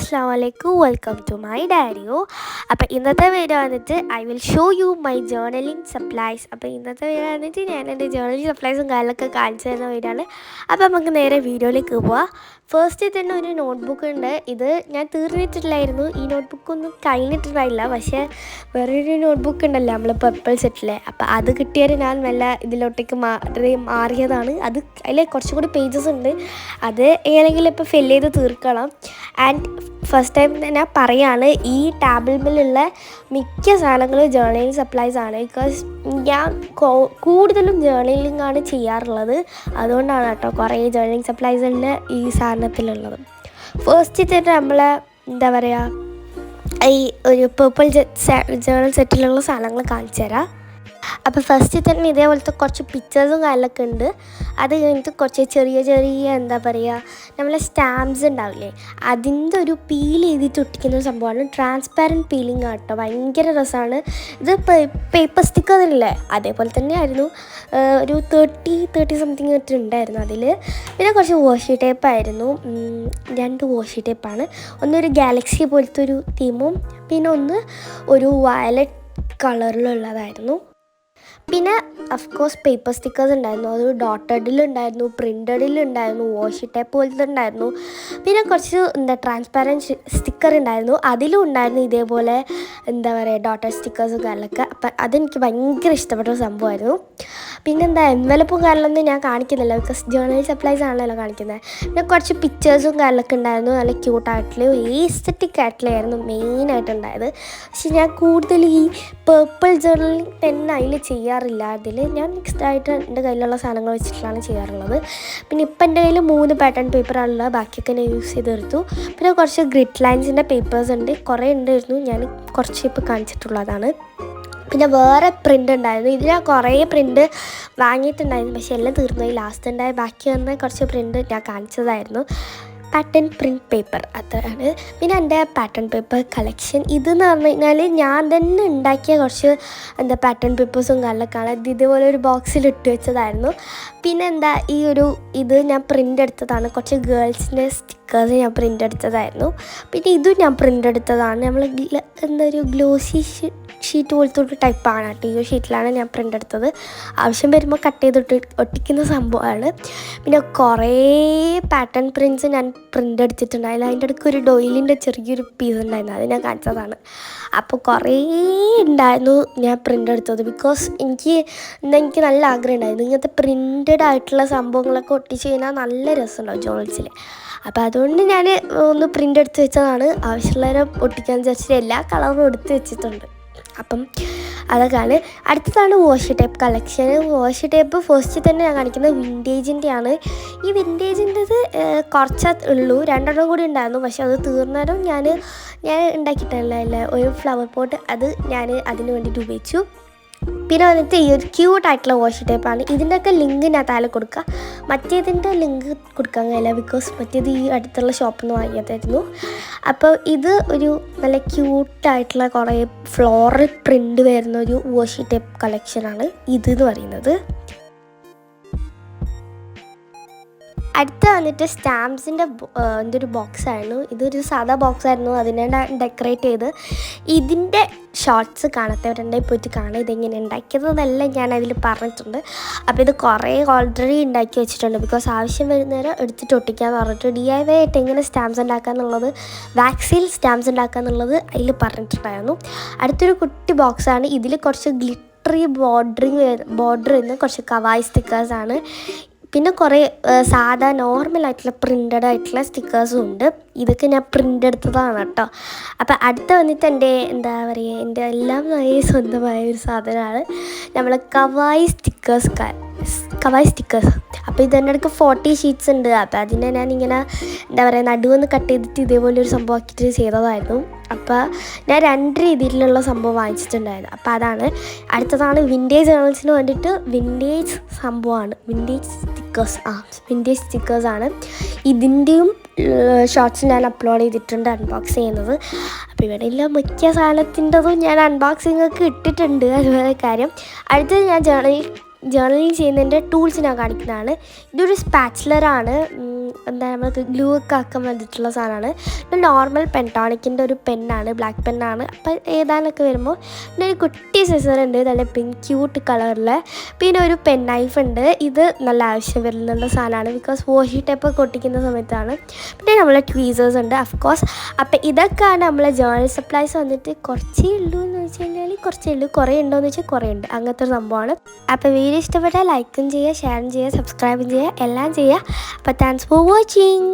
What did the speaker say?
Assalamu alaikum, welcome to my diary. അപ്പോൾ ഇന്നത്തെ video വന്നിട്ട് I will show you my journaling supplies. അപ്പോൾ ഇന്നത്തെ വീഡിയോ വന്നിട്ട് ഞാൻ എൻ്റെ ജേർണലിംഗ് സപ്ലൈസും കാര്യങ്ങളൊക്കെ കാണിച്ചു തരുന്ന വീഡിയോ ആണ്. അപ്പോൾ നമുക്ക് നേരെ വീഡിയോയിലേക്ക് പോവാം. ഫസ്റ്റ് തന്നെ ഒരു നോട്ട്ബുക്ക് ഉണ്ട്. ഇത് ഞാൻ തീർന്നിട്ടില്ലായിരുന്നു. ഈ നോട്ട്ബുക്കൊന്നും കഴിഞ്ഞിട്ടുണ്ടായില്ല. പക്ഷേ വേറൊരു നോട്ട്ബുക്ക് ഉണ്ടല്ലോ നമ്മൾ പർപ്പിൾ സെറ്റിലെ, അപ്പോൾ അത് കിട്ടിയാൽ ഞാൻ നല്ല ഇതിലോട്ടേക്ക് മാറിയതാണ്. അതിൽ കുറച്ചും കൂടി പേജസ് ഉണ്ട്. അത് എങ്ങനെയെങ്കിലും ഇപ്പോൾ ഫിൽ ചെയ്ത് തീർക്കണം. ആൻഡ് ഫസ്റ്റ് ടൈം തന്നെ പറയാണ്, ഈ ടാബിളിലുള്ള മിക്ക സാധനങ്ങളും ജേർണലിംഗ് സപ്ലൈസ് ആണ്. ബിക്കോസ് ഞാൻ കൂടുതലും ജേർണലിംഗ് ആണ് ചെയ്യാറുള്ളത്. അതുകൊണ്ടാണ് കേട്ടോ കുറേ ജേർണലിംഗ് സപ്ലൈസ് ഉണ്ട് ഈ സാധനത്തിലുള്ളത്. ഫസ്റ്റ് തന്നെ നമ്മളെ എന്താ പറയുക, ഈ ഒരു പേർപ്പിൾ ജേർണൽ സെറ്റിലുള്ള സാധനങ്ങൾ കാണിച്ചു തരാം. അപ്പോൾ ഫസ്റ്റ് തന്നെ ഇതേപോലത്തെ കുറച്ച് പിക്ചേഴ്സും കാര്യങ്ങളൊക്കെ ഉണ്ട്. അത് കഴിഞ്ഞിട്ട് കുറച്ച് ചെറിയ ചെറിയ എന്താ പറയുക, നമ്മളെ സ്റ്റാമ്പ്സ് ഉണ്ടാവില്ലേ, അതിൻ്റെ ഒരു പീൽ ചെയ്തിട്ട് ഒട്ടിക്കുന്ന സംഭവമാണ്. ട്രാൻസ്പാരൻറ്റ് പീലിംഗ് ആട്ടോ, ഭയങ്കര രസമാണ്. ഇത് പേപ്പർ സ്റ്റിക്കറില്ലേ അതേപോലെ തന്നെയായിരുന്നു. ഒരു 30 സംതിങ് ഉണ്ടായിരുന്നു അതിൽ. പിന്നെ കുറച്ച് വാഷി ടേപ്പായിരുന്നു, 2 വാഷി ടേപ്പാണ്. ഒന്നൊരു ഗാലക്സി പോലത്തെ ഒരു തീമും പിന്നെ ഒന്ന് ഒരു വയലറ്റ് കളറിലുള്ളതായിരുന്നു. പിന്നെ അഫ്കോഴ്സ് പേപ്പർ സ്റ്റിക്കേഴ്സ് ഉണ്ടായിരുന്നു. അത് ഡോട്ടഡിലുണ്ടായിരുന്നു, പ്രിൻ്റഡിലുണ്ടായിരുന്നു, വാഷി ടേപ്പ് പോലത്തെ ഉണ്ടായിരുന്നു. പിന്നെ കുറച്ച് ട്രാൻസ്പാരൻറ്റ് സ്റ്റിക്കർ ഉണ്ടായിരുന്നു. അതിലും ഉണ്ടായിരുന്നു ഇതേപോലെ എന്താ പറയുക ഡോട്ടഡ് സ്റ്റിക്കേഴ്സും കാര്യങ്ങളൊക്കെ. അപ്പം അതെനിക്ക് ഭയങ്കര ഇഷ്ടപ്പെട്ട ഒരു സംഭവമായിരുന്നു. പിന്നെന്താ എൻവലപ്പും കാര്യങ്ങളൊന്നും ഞാൻ കാണിക്കുന്നില്ല, ബിക്കോസ് ജേർണൽ സപ്ലൈസ് ആണല്ലോ കാണിക്കുന്നത്. പിന്നെ കുറച്ച് പിക്ചേഴ്സും കാര്യങ്ങളൊക്കെ ഉണ്ടായിരുന്നു. നല്ല ക്യൂട്ടായിട്ടുള്ള ഏസ്തറ്റിക് ആയിട്ടുള്ളതായിരുന്നു മെയിനായിട്ടുണ്ടായത്. പക്ഷെ ഞാൻ കൂടുതൽ ഈ പേർപ്പിൾ ജേർണലിംഗ് തന്നെ അതിൽ ചെയ്യാറില്ല. അതിൽ ഞാൻ മിക്സ്ഡ് ആയിട്ട് എൻ്റെ കയ്യിലുള്ള സാധനങ്ങൾ വെച്ചിട്ടാണ് ചെയ്യാറുള്ളത്. പിന്നെ ഇപ്പം എൻ്റെ കയ്യിൽ 3 പാറ്റേൺ പേപ്പറാണുള്ളത്, ബാക്കിയൊക്കെ ഞാൻ യൂസ് ചെയ്ത് എടുത്തു. പിന്നെ കുറച്ച് ഗ്രിഡ് ലൈൻസിൻ്റെ പേപ്പേഴ്സ് ഉണ്ട്, കുറേ ഉണ്ടായിരുന്നു. ഞാൻ കുറച്ച് ഇപ്പോൾ കാണിച്ചിട്ടുള്ളതാണ്. പിന്നെ വേറെ പ്രിൻ്റ് ഉണ്ടായിരുന്നു. ഇതിൽ ഞാൻ കുറേ പ്രിൻ്റ് വാങ്ങിയിട്ടുണ്ടായിരുന്നു, പക്ഷേ എല്ലാം തീർന്നു. ലാസ്റ്റ് ഉണ്ടായ ബാക്കി വന്ന കുറച്ച് പ്രിൻ്റ് ഞാൻ കാണിച്ചതായിരുന്നു. പാറ്റേൺ പ്രിൻറ്റ് പേപ്പർ അത്രയാണ്. പിന്നെ എൻ്റെ പാറ്റേൺ പേപ്പർ കളക്ഷൻ ഇതെന്ന് പറഞ്ഞു കഴിഞ്ഞാൽ ഞാൻ തന്നെ ഉണ്ടാക്കിയ കുറച്ച് പാറ്റേൺ പേപ്പേഴ്സും കാര്യങ്ങളൊക്കെയാണ്. ഇതുപോലെ ഒരു ബോക്സിൽ ഇട്ട് വെച്ചതായിരുന്നു. പിന്നെ ഇത് ഞാൻ പ്രിൻ്റ് എടുത്തതാണ്. കുറച്ച് ഗേൾസിൻ്റെ സ്റ്റിക്കേഴ്സ് ഞാൻ പ്രിൻ്റ് എടുത്തതായിരുന്നു. പിന്നെ ഇതും ഞാൻ പ്രിൻ്റ് എടുത്തതാണ്. നമ്മൾ ഒരു ഗ്ലോസി ഷീറ്റ് പോലത്തെ ഒരു ടൈപ്പാണ് കേട്ടോ. ഈ ഷീറ്റിലാണ് ഞാൻ പ്രിൻ്റ് എടുത്തത്. ആവശ്യം വരുമ്പോൾ കട്ട് ചെയ്തിട്ട് ഒട്ടിക്കുന്ന സംഭവമാണ്. പിന്നെ കുറേ പാറ്റേൺ പ്രിൻറ്റ്സ് ഞാൻ പ്രിൻ്റ് എടുത്തിട്ടുണ്ടായിരുന്നു. അതിൻ്റെ ഇടയ്ക്ക് ഒരു ഡോയിലിൻ്റെ ചെറിയൊരു പീസ് ഉണ്ടായിരുന്നു, അത് ഞാൻ കാണിച്ചതാണ്. അപ്പോൾ കുറേ ഉണ്ടായിരുന്നു ഞാൻ പ്രിൻ്റ് എടുത്തത്. ബിക്കോസ് എനിക്ക് നല്ല ആഗ്രഹം ഉണ്ടായിരുന്നു ഇങ്ങനത്തെ പ്രിൻ്റഡ് ആയിട്ടുള്ള സംഭവങ്ങളൊക്കെ ഒട്ടിച്ച് കഴിഞ്ഞാൽ നല്ല രസമുണ്ടാവും ജേർണൽസിൽ. അപ്പോൾ അതുകൊണ്ട് ഞാൻ ഒന്ന് പ്രിൻ്റ് എടുത്ത് വെച്ചതാണ്. ആവശ്യമുള്ളവരെ ഒട്ടിക്കാൻ വിചാരിച്ചിട്ട് എല്ലാ കളറും എടുത്ത് വെച്ചിട്ടുണ്ട്. അപ്പം അതൊക്കെയാണ്. അടുത്തതാണ് വാഷി ടേപ്പ് കളക്ഷൻ. വാഷി ടേപ്പ് ഫസ്റ്റ് തന്നെ ഞാൻ കാണിക്കുന്നത് വിൻറ്റേജിൻ്റെയാണ്. ഈ വിൻറ്റേജിൻ്റെത് കുറച്ചേ ഉള്ളൂ, 2 കൂടി ഉണ്ടായിരുന്നു. പക്ഷെ അത് തീർന്നേരം ഞാൻ ഉണ്ടാക്കിയിട്ടില്ല ഒരു ഫ്ലവർ പോട്ട്, അത് ഞാൻ അതിന് വേണ്ടിയിട്ട് ഉപയോഗിച്ചു. പിന്നെ വന്നിട്ട് ഈ ഒരു ക്യൂട്ടായിട്ടുള്ള വാഷി ടേപ്പാണ്. ഇതിൻ്റെയൊക്കെ ലിങ്ക് ഞാൻ താഴെ കൊടുക്കുക. മറ്റേതിൻ്റെ ലിങ്ക് കൊടുക്കാൻ കഴിയില്ല, ബിക്കോസ് മറ്റേത് ഈ അടുത്തുള്ള ഷോപ്പിൽ നിന്ന് വാങ്ങിയതായിരുന്നു. അപ്പോൾ ഇത് ഒരു നല്ല ക്യൂട്ടായിട്ടുള്ള കുറേ ഫ്ലോറൽ പ്രിൻ്റ് വരുന്ന ഒരു വാഷി ടേപ്പ് കളക്ഷനാണ് ഇതെന്ന് പറയുന്നത്. അടുത്ത വന്നിട്ട് സ്റ്റാമ്പ്സിൻ്റെ എന്തൊരു ബോക്സായിരുന്നു. ഇതൊരു സാധാ ബോക്സായിരുന്നു, അതിനെ ഡെക്കറേറ്റ് ചെയ്ത്. ഇതിൻ്റെ ഷോർട്സ് കാണാത്തവരുണ്ടെങ്കിൽ പോയിട്ട് കാണാം. ഇതെങ്ങനെ ഉണ്ടാക്കിയതെന്നെല്ലാം ഞാൻ അതിൽ പറഞ്ഞിട്ടുണ്ട്. അപ്പോൾ ഇത് കുറേ ഓൾറെഡി ഉണ്ടാക്കി വെച്ചിട്ടുണ്ട്. ബിക്കോസ് ആവശ്യം വരുന്നേരം എടുത്തിട്ട് ഒട്ടിക്കാമെന്ന് പറഞ്ഞിട്ട് DIY ആയിട്ട് എങ്ങനെ സ്റ്റാമ്പ്സ് ഉണ്ടാക്കുക എന്നുള്ളത്, വാക്സിൽ സ്റ്റാമ്പ്സ് ഉണ്ടാക്കുക എന്നുള്ളത് അതിൽ പറഞ്ഞിട്ടുണ്ടായിരുന്നു. അടുത്തൊരു കുട്ടി ബോക്സാണ്. ഇതിൽ കുറച്ച് ഗ്ലിറ്ററി ബോർഡർ വരുന്ന കുറച്ച് കവായി സ്റ്റിക്കേഴ്സാണ്. പിന്നെ കുറേ സാധാ നോർമലായിട്ടുള്ള പ്രിൻ്റഡ് ആയിട്ടുള്ള സ്റ്റിക്കേഴ്സും ഉണ്ട്. ഇതൊക്കെ ഞാൻ പ്രിൻ്റ് എടുത്തതാണ് കേട്ടോ. അപ്പോൾ അടുത്ത വന്നിട്ട് എൻ്റെ എന്താ പറയുക, എൻ്റെ എല്ലാം സ്വന്തമായ ഒരു സാധനമാണ് നമ്മൾ കവായി സ്റ്റിക്കേഴ്സ്. അപ്പോൾ ഇതിൻ്റെ അടുക്ക് 40 ഷീറ്റ്സ് ഉണ്ട്. അപ്പോൾ അതിനെ ഞാനിങ്ങനെ എന്താ പറയുക നടുവൊന്ന് കട്ട് ചെയ്തിട്ട് ഇതേപോലെ ഒരു സംഭവം ആക്കിയിട്ട് ചെയ്തതായിരുന്നു. അപ്പോൾ ഞാൻ 2 രീതിയിലുള്ള സംഭവം വാങ്ങിച്ചിട്ടുണ്ടായിരുന്നു. അപ്പോൾ അതാണ്. അടുത്തതാണ് വിൻറ്റേജ് ജേർണൽസിന് വേണ്ടിയിട്ട് വിൻറ്റേജ് സംഭവമാണ്, വിൻറ്റേജ് സ്റ്റിക്കേഴ്സാണ്. ഇതിൻ്റെയും ഷോർട്സ് ഞാൻ അപ്ലോഡ് ചെയ്തിട്ടുണ്ട്, അൺബോക്സ് ചെയ്യുന്നത്. അപ്പോൾ ഇവിടെ എല്ലാം മിക്ക സാധനത്തിൻ്റെതും ഞാൻ അൺബോക്സിങ്ങൊക്കെ ഇട്ടിട്ടുണ്ട്. അതുപോലെ കാര്യം അടുത്തത് ഞാൻ ജേർണലിങ് ചെയ്യുന്നതിൻ്റെ ടൂൾസ് ഞാൻ കാണിക്കുന്നതാണ്. ഇതൊരു സ്പാച്ചുലറാണ്, എന്താ നമ്മൾക്ക് ഗ്ലൂ ഒക്കെ ആക്കാൻ വേണ്ടിയിട്ടുള്ള സാധനമാണ്. ഇത് നോർമൽ പെൻടോണിക്കിൻ്റെ ഒരു പെന്നാണ്, ബ്ലാക്ക് പെന്നാണ്. അപ്പോൾ ഏതാനൊക്കെ വരുമ്പോൾ പിന്നെ ഒരു കുട്ടി സിസർ ഉണ്ട്, നല്ല പിങ്ക് ക്യൂട്ട് കളറിൽ. പിന്നെ ഒരു പെൻ നൈഫ് ഉണ്ട്. ഇത് നല്ല ആവശ്യം വരുന്നുള്ള സാധനമാണ്, ബിക്കോസ് വാഷി ടേപ്പ് ഒട്ടിക്കുന്ന സമയത്താണ്. പിന്നെ നമ്മളെ ട്വീസേഴ്സ് ഉണ്ട് അഫ്കോഴ്സ്. അപ്പോൾ ഇതൊക്കെയാണ് നമ്മളെ ജേർണൽ സപ്ലൈസ് വന്നിട്ട്. കുറച്ചേ ഉള്ളൂ എന്ന് വെച്ച് കഴിഞ്ഞാൽ കുറച്ചേ ഉള്ളൂ, കുറേ ഉണ്ടോയെന്ന് വെച്ചാൽ കുറേ ഉണ്ട്, അങ്ങനത്തെ ഒരു സംഭവമാണ്. അപ്പോൾ വീഡിയോ ഇഷ്ടപ്പെട്ടാൽ ലൈക്കും ചെയ്യുക, ഷെയറും ചെയ്യുക, സബ്സ്ക്രൈബും ചെയ്യുക, എല്ലാം ചെയ്യുക. അപ്പോൾ താങ്ക്സ് ഫോർ വാച്ചിങ്.